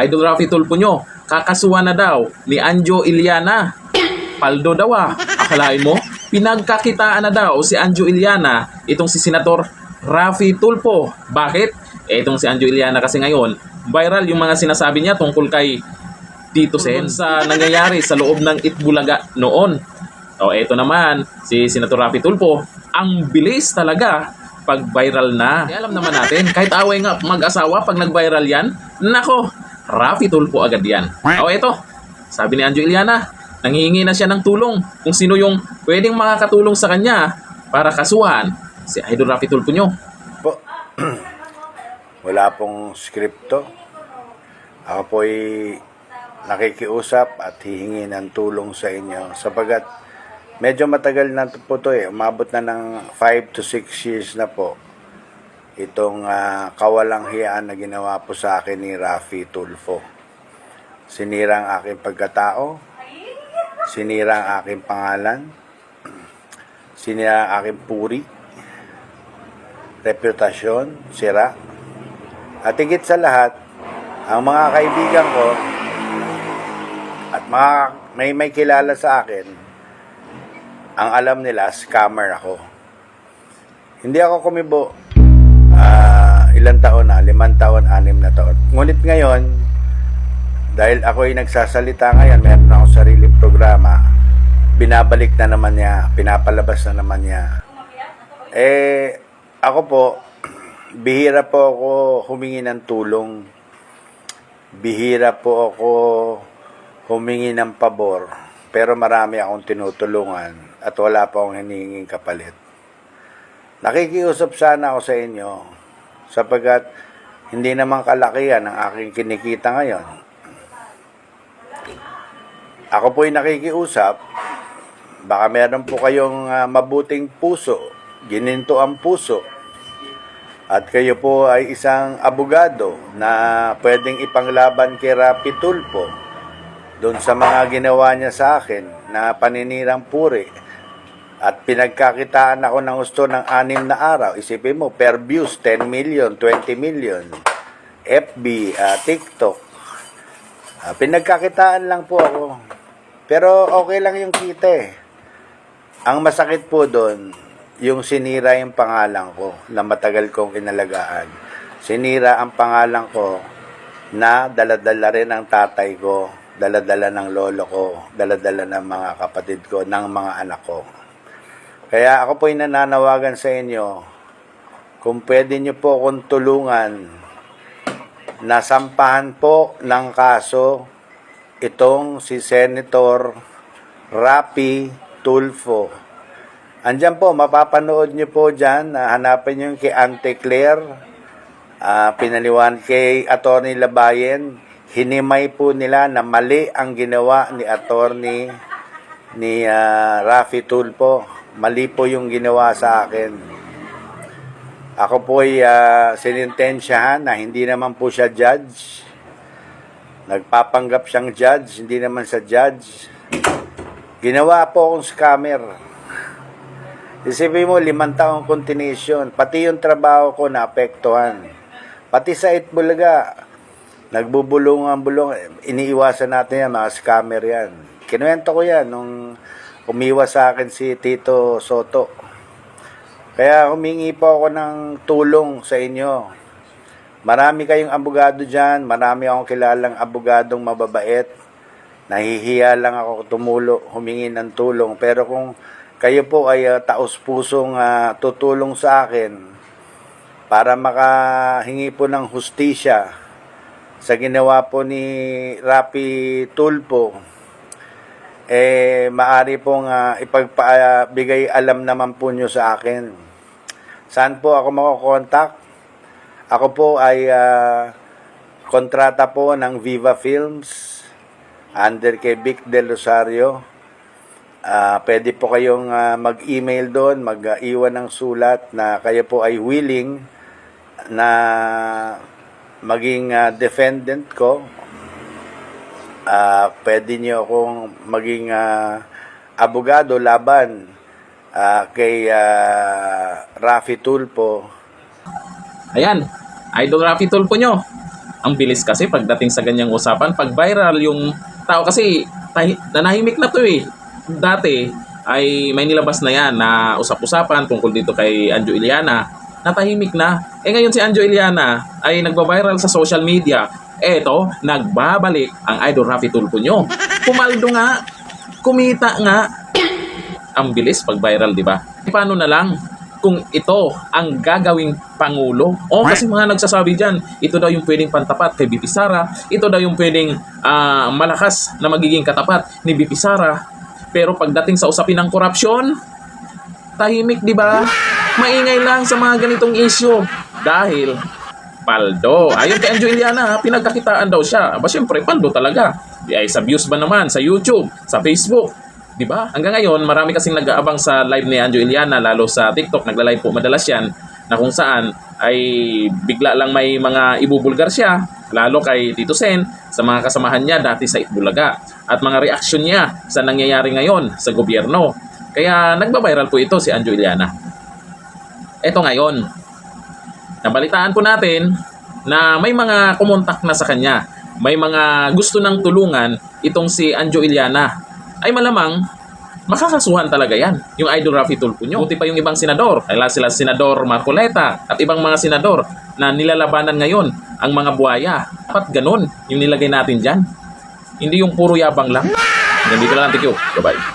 Idol Rafi Tulfo nyo, kakasuhan na daw ni Anjo Iliana. Paldo daw ah. Akalain mo, pinagkakitaan na daw si Anjo Iliana itong si Senator Rafi Tulfo. Bakit? Itong si Anjo Iliana kasi ngayon, viral yung mga sinasabi niya tungkol kay Tito Sen sa nangyayari sa loob ng Itbulaga noon. O eto naman, si Senator Rafi Tulfo, ang bilis talaga pag viral na. Alam naman natin, kahit away nga mag-asawa pag nag-viral yan, nako, Rafi Tulfo agad yan. O eto, sabi ni Anjo Iliana, nanghihingi na siya ng tulong kung sino yung pwedeng makakatulong sa kanya para kasuhan si Idol Rafi Tulfo nyo. Po, wala pong skripto. Ako po'y nakikiusap at hihingi ng tulong sa inyo sapagat medyo matagal na po to umabot na ng 5 to 6 years na po itong kawalang hiyaan na ginawa po sa akin ni Rafi Tulfo. Sinira ang aking pagkatao, sinira ang aking pangalan, sinira ang aking puri, reputasyon, sira. At higit sa lahat, ang mga kaibigan ko at mga may kilala sa akin, ang alam nila, scammer ako. Hindi ako kumibo. Ilang taon na, 5 taon, 6 na taon. Ngunit ngayon, dahil ako ay nagsasalita ngayon, meron na akong sariling programa, binabalik na naman niya, pinapalabas na naman niya. Ako po, bihira po ako humingi ng tulong. Bihira po ako humingi ng pabor. Pero marami akong tinutulungan at wala pa akong hinihinging kapalit. Nakikiusap sana ako sa inyo sapagkat hindi naman kalakihan ang aking kinikita ngayon. Ako po'y nakikiusap, baka meron po kayong mabuting puso, gininto ang puso, at kayo po ay isang abogado na pwedeng ipanglaban kay Rafi Tulfo doon sa mga ginawa niya sa akin na paninirang puri at pinagkakitaan ako ng gusto ng 6 na araw. Isipin mo, per views, 10 million, 20 million, FB, TikTok. Pinagkakitaan lang po ako. Pero okay lang yung kita eh. Ang masakit po doon, yung sinira yung pangalan ko na matagal kong inalagaan. Sinira ang pangalan ko na daladala rin ng tatay ko, daladala ng lolo ko, daladala ng mga kapatid ko, ng mga anak ko. Kaya ako po'y nananawagan sa inyo, kung pwede nyo po akong tulungan, nasampahan po ng kaso itong si Senator Rafi Tulfo. Andyan po, mapapanood nyo po dyan, hanapin nyo yung kay Auntie Claire, pinaliwan kay Atty. Labayen, hinimay po nila na mali ang ginawa ni Atty. Rafi Tulfo. Mali po yung ginawa sa akin. Ako po ay sinintensyahan na hindi naman po siya judge. Nagpapanggap siyang judge, hindi naman sa judge. Ginawa po akong scammer. Isipin mo, 5 taong continuation. Pati yung trabaho ko naapektuhan. Pati sa Itbulaga, nagbubulungan-bulungan. Iniiwasan natin yan, mga scammer yan. Kinuwento ko yan nung umiwas sa akin si Tito Soto. Kaya humingi po ako ng tulong sa inyo. Marami kayong abogado dyan, marami akong kilalang abogadong mababait. Nahihiya lang ako humingi ng tulong. Pero kung kayo po ay taos-pusong tutulong sa akin para makahingi po ng hustisya sa ginawa po ni Rafi Tulfo, maari pong ipagpabigay alam naman po nyo sa akin. Saan po ako makakontak? Ako po ay kontrata po ng Viva Films under kay Vic Del Rosario. Pwede po kayong mag-email doon, mag-iwan ng sulat na kayo po ay willing na maging defendant ko. Pwede nyo akong maging abogado laban kay Rafi Tulfo. Ayan, Idol Rafi Tulfo nyo. Ang bilis kasi pagdating sa ganyang usapan, pag viral yung tao kasi nanahimik na to eh. Dati ay may nilabas na yan na usap-usapan tungkol dito kay Anjo Iliana. Natahimik na. Ngayon si Anjo Iliana ay nagba-viral sa social media. Eto, nagbabalik ang Idol Raffy Tulfo nyo. Pumaldo nga. Kumita nga. Ang bilis pag viral, di ba? Paano na lang kung ito ang gagawing pangulo? Kasi mga nagsasabi dyan, ito daw yung pwedeng pantapat kay BP Sara, ito daw yung pwedeng malakas na magiging katapat ni BP Sara. Pero pagdating sa usapin ng korupsyon, tahimik, di ba? Maingay lang sa mga ganitong issue. Dahil paldo. Ayon kay Anjo Iliana, pinagkakitaan daw siya. Siyempre, paldo talaga. Di ay sa views ba naman, sa YouTube, sa Facebook. Di ba? Hanggang ngayon, marami kasing nag-aabang sa live ni Anjo Iliana, lalo sa TikTok, nagla-live po madalas yan, na kung saan ay bigla lang may mga ibubulgar siya, lalo kay Tito Sen, sa mga kasamahan niya dati sa Itbulaga, at mga reaksyon niya sa nangyayari ngayon sa gobyerno. Kaya nagba-viral po ito si Anjo Iliana. Eto ngayon, nabalitaan po natin na may mga kumontak na sa kanya, may mga gusto ng tulungan itong si Anjo Iliana. Ay malamang makakasuhan talaga yan, yung Idol Raffy Tulfo nyo. Buti pa yung ibang senador, kaya sila Senador Marcoleta at ibang mga senador na nilalabanan ngayon ang mga buhaya. Dapat ganun yung nilagay natin dyan. Hindi yung puro yabang lang. Hanggang dito na lang, thank you. Bye-bye.